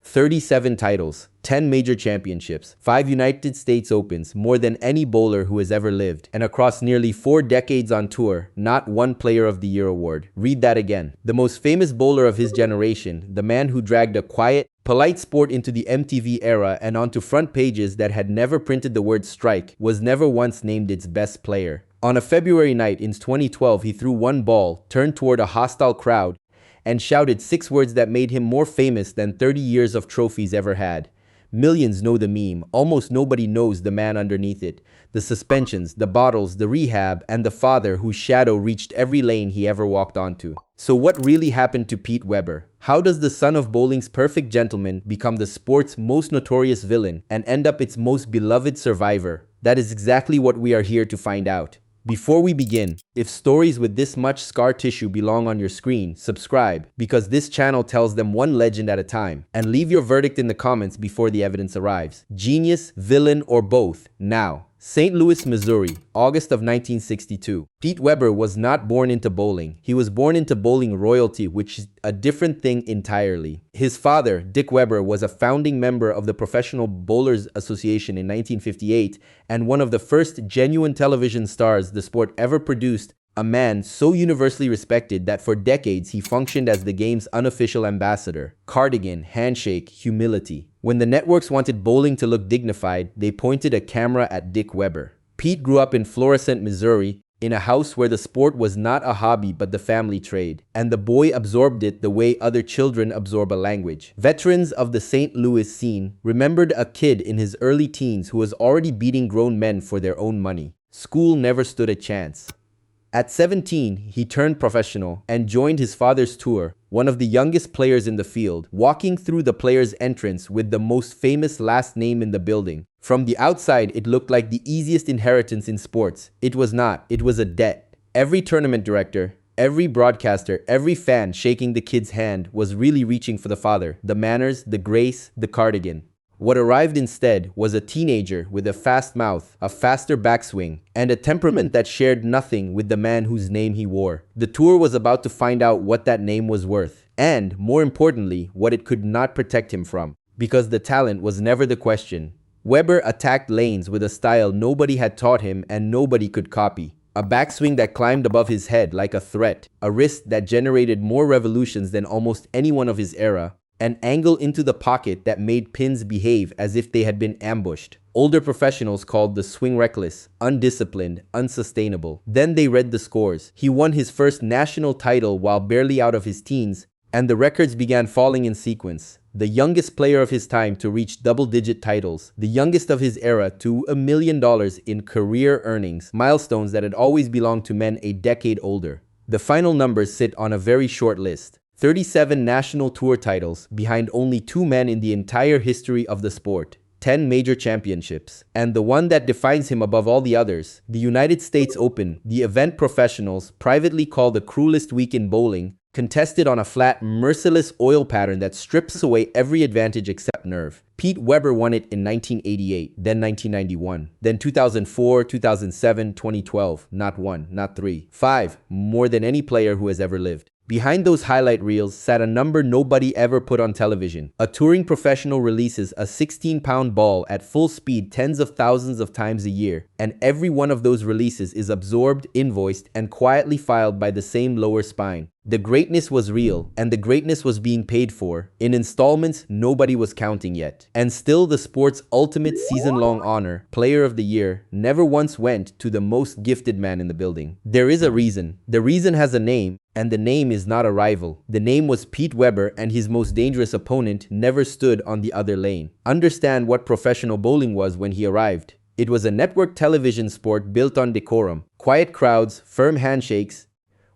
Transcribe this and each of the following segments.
37 titles, 10 major championships, 5 United States Opens, more than any bowler who has ever lived, and across nearly 4 decades on tour, not one Player of the Year award. Read that again. The most famous bowler of his generation, the man who dragged a quiet, polite sport into the MTV era and onto front pages that had never printed the word strike, was never once named its best player. On a February night in 2012, he threw one ball, turned toward a hostile crowd, and shouted 6 words that made him more famous than 30 years of trophies ever had. Millions know the meme, almost nobody knows the man underneath it. The suspensions, the bottles, the rehab, and the father whose shadow reached every lane he ever walked onto. So what really happened to Pete Weber? How does the son of bowling's perfect gentleman become the sport's most notorious villain and end up its most beloved survivor? That is exactly what we are here to find out. Before we begin, if stories with this much scar tissue belong on your screen, subscribe, because this channel tells them one legend at a time, and leave your verdict in the comments before the evidence arrives. Genius, villain, or both, now. St. Louis, Missouri, August of 1962. Pete Weber was not born into bowling. He was born into bowling royalty, which is a different thing entirely. His father, Dick Weber, was a founding member of the Professional Bowlers Association in 1958 and one of the first genuine television stars the sport ever produced, a man so universally respected that for decades he functioned as the game's unofficial ambassador. Cardigan, handshake, humility. When the networks wanted bowling to look dignified, they pointed a camera at Dick Weber. Pete grew up in Florissant, Missouri, in a house where the sport was not a hobby but the family trade, and the boy absorbed it the way other children absorb a language. Veterans of the St. Louis scene remembered a kid in his early teens who was already beating grown men for their own money. School never stood a chance. At 17, he turned professional and joined his father's tour, one of the youngest players in the field, walking through the player's entrance with the most famous last name in the building. From the outside, it looked like the easiest inheritance in sports. It was not. It was a debt. Every tournament director, every broadcaster, every fan shaking the kid's hand was really reaching for the father, the manners, the grace, the cardigan. What arrived instead was a teenager with a fast mouth, a faster backswing, and a temperament that shared nothing with the man whose name he wore. The tour was about to find out what that name was worth, and, more importantly, what it could not protect him from. Because the talent was never the question. Weber attacked lanes with a style nobody had taught him and nobody could copy. A backswing that climbed above his head like a threat, a wrist that generated more revolutions than almost anyone of his era, an angle into the pocket that made pins behave as if they had been ambushed. Older professionals called the swing reckless, undisciplined, unsustainable. Then they read the scores. He won his first national title while barely out of his teens, and the records began falling in sequence. The youngest player of his time to reach double-digit titles, the youngest of his era to $1 million in career earnings, milestones that had always belonged to men a decade older. The final numbers sit on a very short list. 37 national tour titles, behind only 2 men in the entire history of the sport. 10 major championships. And the one that defines him above all the others, the United States Open, the event professionals, privately called the cruelest week in bowling, contested on a flat, merciless oil pattern that strips away every advantage except nerve. Pete Weber won it in 1988, then 1991, then 2004, 2007, 2012. Not 1, not 3, 5, more than any player who has ever lived. Behind those highlight reels sat a number nobody ever put on television. A touring professional releases a 16-pound ball at full speed tens of thousands of times a year, and every one of those releases is absorbed, invoiced, and quietly filed by the same lower spine. The greatness was real, and the greatness was being paid for, in installments nobody was counting yet. And still the sport's ultimate season-long honor, Player of the Year, never once went to the most gifted man in the building. There is a reason. The reason has a name, and the name is not a rival. The name was Pete Weber, and his most dangerous opponent never stood on the other lane. Understand what professional bowling was when he arrived. It was a network television sport built on decorum, quiet crowds, firm handshakes,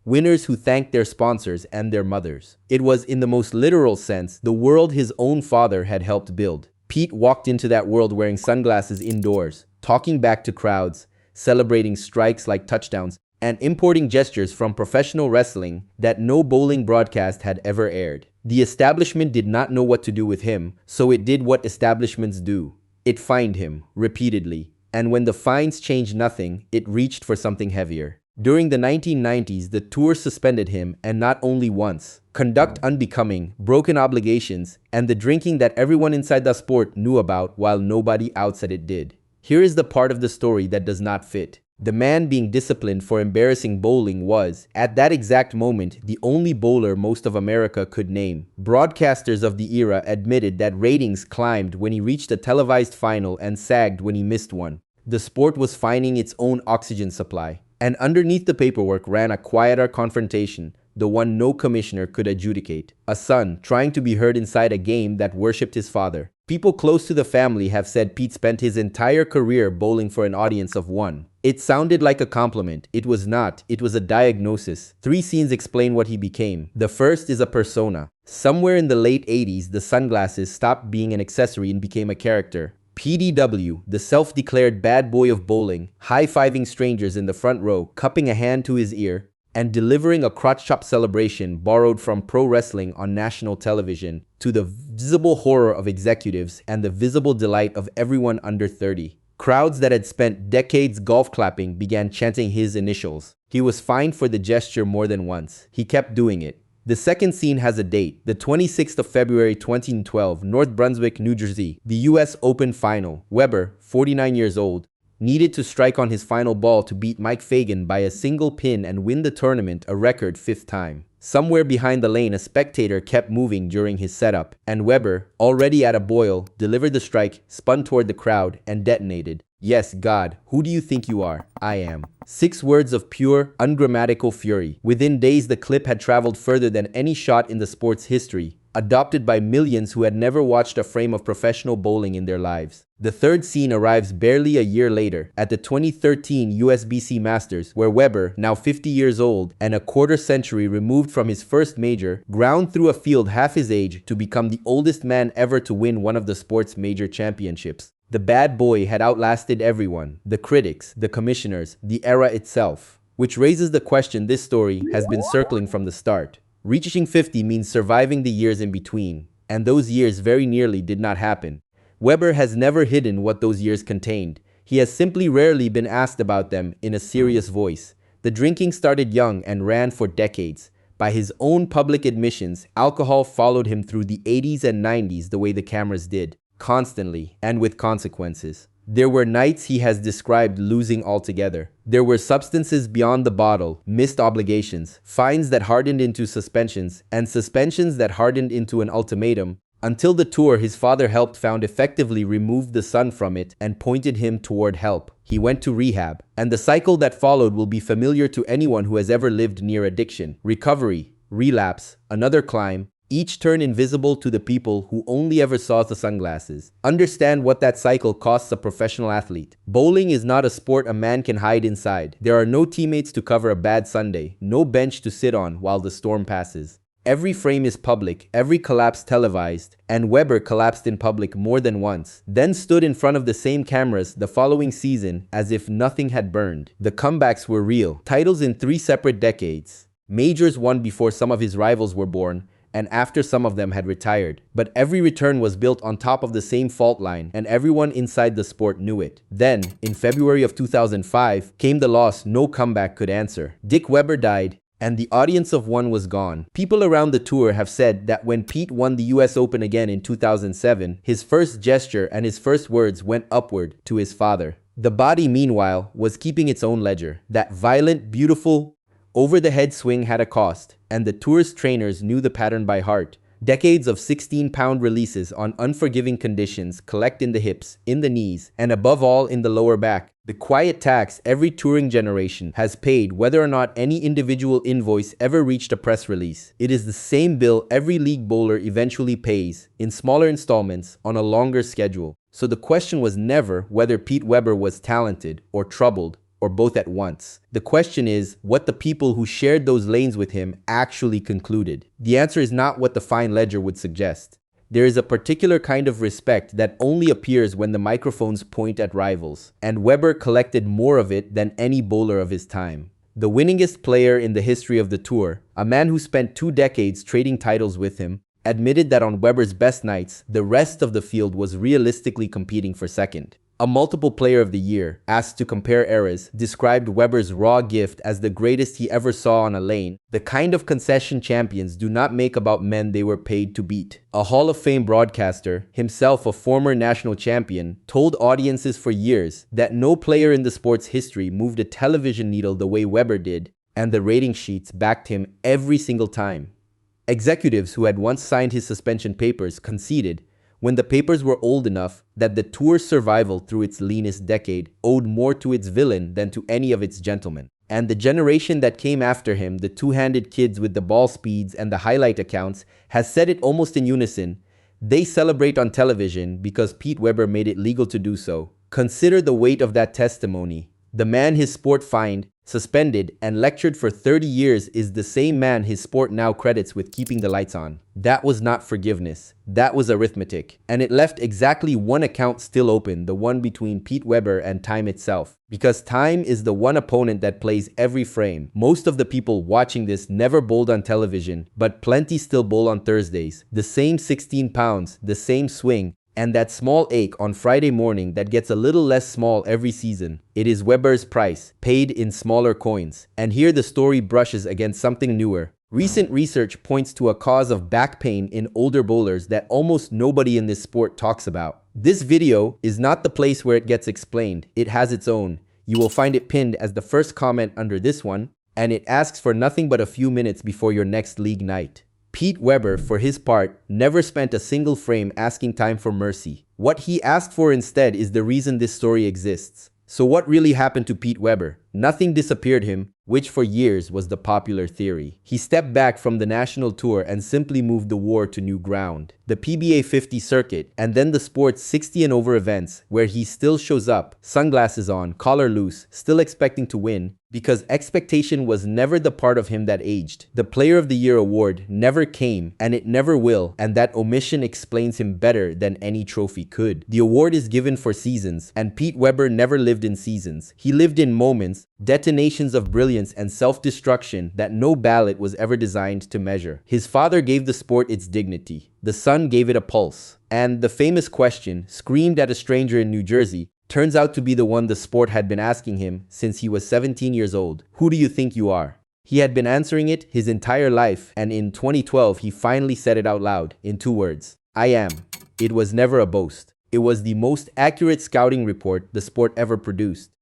winners who thanked their sponsors and their mothers. It was, in the most literal sense, the world his own father had helped build. Pete walked into that world wearing sunglasses indoors, talking back to crowds, celebrating strikes like touchdowns, and importing gestures from professional wrestling that no bowling broadcast had ever aired. The establishment did not know what to do with him, so it did what establishments do. It fined him, repeatedly, and when the fines changed nothing, it reached for something heavier. During the 1990s, the tour suspended him, and not only once. Conduct unbecoming, broken obligations, and the drinking that everyone inside the sport knew about while nobody outside it did. Here is the part of the story that does not fit. The man being disciplined for embarrassing bowling was, at that exact moment, the only bowler most of America could name. Broadcasters of the era admitted that ratings climbed when he reached a televised final and sagged when he missed one. The sport was finding its own oxygen supply. And underneath the paperwork ran a quieter confrontation, the one no commissioner could adjudicate. A son trying to be heard inside a game that worshipped his father. People close to the family have said Pete spent his entire career bowling for an audience of one. It sounded like a compliment. It was not. It was a diagnosis. 3 scenes explain what he became. The first is a persona. Somewhere in the late 80s, the sunglasses stopped being an accessory and became a character. PDW, the self-declared bad boy of bowling, high-fiving strangers in the front row, cupping a hand to his ear, and delivering a crotch-chop celebration borrowed from pro wrestling on national television, to the visible horror of executives and the visible delight of everyone under 30. Crowds that had spent decades golf clapping began chanting his initials. He was fined for the gesture more than once. He kept doing it. The second scene has a date, the 26th of February 2012, North Brunswick, New Jersey, the US Open Final. Weber, 49 years old, needed to strike on his final ball to beat Mike Fagan by a single pin and win the tournament a record 5th time. Somewhere behind the lane, a spectator kept moving during his setup, and Weber, already at a boil, delivered the strike, spun toward the crowd, and detonated. Yes, God, who do you think you are? I am. 6 words of pure, ungrammatical fury. Within days, the clip had traveled further than any shot in the sport's history, adopted by millions who had never watched a frame of professional bowling in their lives. The third scene arrives barely a year later, at the 2013 USBC Masters, where Weber, now 50 years old and a quarter century removed from his first major, ground through a field half his age to become the oldest man ever to win one of the sport's major championships. The bad boy had outlasted everyone, the critics, the commissioners, the era itself. Which raises the question this story has been circling from the start. Reaching 50 means surviving the years in between, and those years very nearly did not happen. Weber has never hidden what those years contained. He has simply rarely been asked about them in a serious voice. The drinking started young and ran for decades. By his own public admissions, alcohol followed him through the 80s and 90s the way the cameras did. Constantly, and with consequences. There were nights he has described losing altogether. There were substances beyond the bottle, missed obligations, fines that hardened into suspensions, and suspensions that hardened into an ultimatum, until the tour his father helped found effectively removed the son from it and pointed him toward help. He went to rehab, and the cycle that followed will be familiar to anyone who has ever lived near addiction. Recovery, relapse, another climb, each turn invisible to the people who only ever saw the sunglasses. Understand what that cycle costs a professional athlete. Bowling is not a sport a man can hide inside. There are no teammates to cover a bad Sunday, no bench to sit on while the storm passes. Every frame is public, every collapse televised, and Weber collapsed in public more than once, then stood in front of the same cameras the following season as if nothing had burned. The comebacks were real. Titles in 3 separate decades. Majors won before some of his rivals were born, and after some of them had retired. But every return was built on top of the same fault line, and everyone inside the sport knew it. Then, in February of 2005, came the loss no comeback could answer. Dick Weber died, and the audience of one was gone. People around the tour have said that when Pete won the US Open again in 2007, his first gesture and his first words went upward to his father. The body, meanwhile, was keeping its own ledger. That violent, beautiful, over-the-head swing had a cost, and the tour's trainers knew the pattern by heart. Decades of 16-pound releases on unforgiving conditions collect in the hips, in the knees, and above all in the lower back. The quiet tax every touring generation has paid whether or not any individual invoice ever reached a press release. It is the same bill every league bowler eventually pays, in smaller installments, on a longer schedule. So the question was never whether Pete Weber was talented or troubled, or both at once. The question is what the people who shared those lanes with him actually concluded. The answer is not what the fine ledger would suggest. There is a particular kind of respect that only appears when the microphones point at rivals, and Weber collected more of it than any bowler of his time. The winningest player in the history of the tour, a man who spent 2 decades trading titles with him, admitted that on Weber's best nights, the rest of the field was realistically competing for second. A multiple player of the year, asked to compare eras, described Weber's raw gift as the greatest he ever saw on a lane, the kind of concession champions do not make about men they were paid to beat. A Hall of Fame broadcaster, himself a former national champion, told audiences for years that no player in the sport's history moved a television needle the way Weber did, and the rating sheets backed him every single time. Executives who had once signed his suspension papers conceded, when the papers were old enough, that the tour's survival through its leanest decade owed more to its villain than to any of its gentlemen. And the generation that came after him, the two-handed kids with the ball speeds and the highlight accounts, has said it almost in unison. They celebrate on television because Pete Weber made it legal to do so. Consider the weight of that testimony. The man his sport fined, suspended, and lectured for 30 years is the same man his sport now credits with keeping the lights on. That was not forgiveness. That was arithmetic. And it left exactly one account still open, the one between Pete Weber and time itself. Because time is the one opponent that plays every frame. Most of the people watching this never bowled on television, but plenty still bowl on Thursdays. The same 16 pounds, the same swing, and that small ache on Friday morning that gets a little less small every season. It is Weber's price, paid in smaller coins. And here the story brushes against something newer. Recent research points to a cause of back pain in older bowlers that almost nobody in this sport talks about. This video is not the place where it gets explained. It has its own. You will find it pinned as the first comment under this one, and it asks for nothing but a few minutes before your next league night. Pete Weber, for his part, never spent a single frame asking time for mercy. What he asked for instead is the reason this story exists. So what really happened to Pete Weber? Nothing disappeared him, which for years was the popular theory. He stepped back from the national tour and simply moved the war to new ground. The PBA 50 circuit, and then the sport's 60 and over events, where he still shows up, sunglasses on, collar loose, still expecting to win, because expectation was never the part of him that aged. The Player of the Year award never came, and it never will, and that omission explains him better than any trophy could. The award is given for seasons, and Pete Weber never lived in seasons. He lived in moments, detonations of brilliance and self-destruction that no ballot was ever designed to measure. His father gave the sport its dignity. The son gave it a pulse. And the famous question, screamed at a stranger in New Jersey, turns out to be the one the sport had been asking him since he was 17 years old. Who do you think you are? He had been answering it his entire life, and in 2012 he finally said it out loud, in 2 words. I am. It was never a boast. It was the most accurate scouting report the sport ever produced.